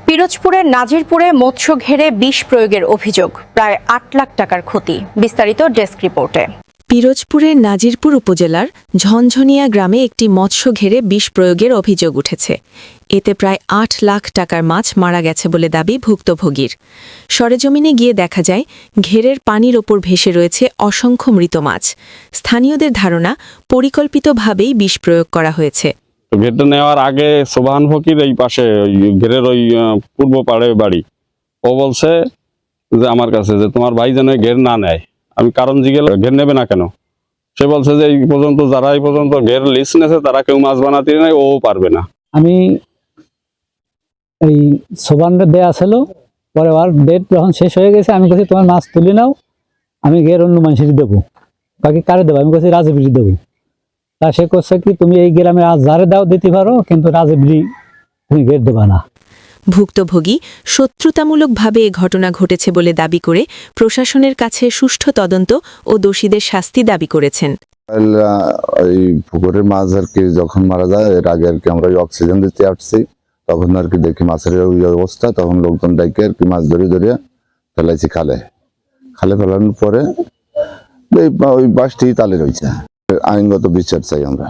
পিরোজপুরের নাজিরপুরে মৎস্য ঘেরে বিষ প্রয়োগের অভিযোগ, প্রায় ৮ লাখ টাকার ক্ষতি। বিস্তারিত ডেস্ক রিপোর্টে। পিরোজপুরের নাজিরপুর উপজেলার ঝনঝনিয়া গ্রামে একটি মৎস্য ঘেরে বিষ প্রয়োগের অভিযোগ উঠেছে। এতে প্রায় ৮ লাখ টাকার মাছ মারা গেছে বলে দাবি ভুক্তভোগীর। সরেজমিনে গিয়ে দেখা যায় ঘেরের পানির ওপর ভেসে রয়েছে অসংখ্য মৃত মাছ। স্থানীয়দের ধারণা, পরিকল্পিতভাবেই বিষ প্রয়োগ করা হয়েছে। ঘেরটা নেওয়ার আগে সোবাহান ফকির এই পাশে ঘেরের ওই পূর্ব পাড়ে বাড়ি, ও বলছে যে আমার কাছে যে তোমার ভাই যেন ঘের না নেয়। আমি কারণ জিজ্ঞেস, ঘের নেবে না কেন? সে বলছে যে এই পর্যন্ত যারা এই পর্যন্ত ঘের লিস্ট নেছে তারা কেউ মাছ বানাতে নাই, ও পারবে না। আমি এই সোবানটা দেয়া ছিল, পরে আর ডেট যখন শেষ হয়ে গেছে আমি কাছে তোমার মাছ তুলে নাও, আমি ঘের অন্য মানুষেরই দেবো। বাকি কারে দেবো? আমি কাছে রাজবিড়ি দেবো। তা সে করছে কি, তুমি এই গ্রামে যারে দাও দিতে পারো, কিন্তু রাজবিড়ি তুমি ঘের দেবা না। ভুক্তভোগী শত্রুতামূলকভাবে এ ঘটনা ঘটেছে বলে দাবি করে প্রশাসনের কাছে সুষ্ঠু তদন্ত ও দোষীদের শাস্তি দাবি করেছেন। এই পুকুরের মাছ আর কি যখন মারা যায়, এর আগে আর কি আমরা অক্সিজেন দিতে আসছি, তখন আর কি দেখি মাছের ওই অবস্থা, তখন লোকজন ডাইকে আর কি মাছ ধরে ফেলাইছি খালে ফেলানোর পরে ওই বাসটি তালে রয়েছে। আইনগত বিচার চাই আমরা।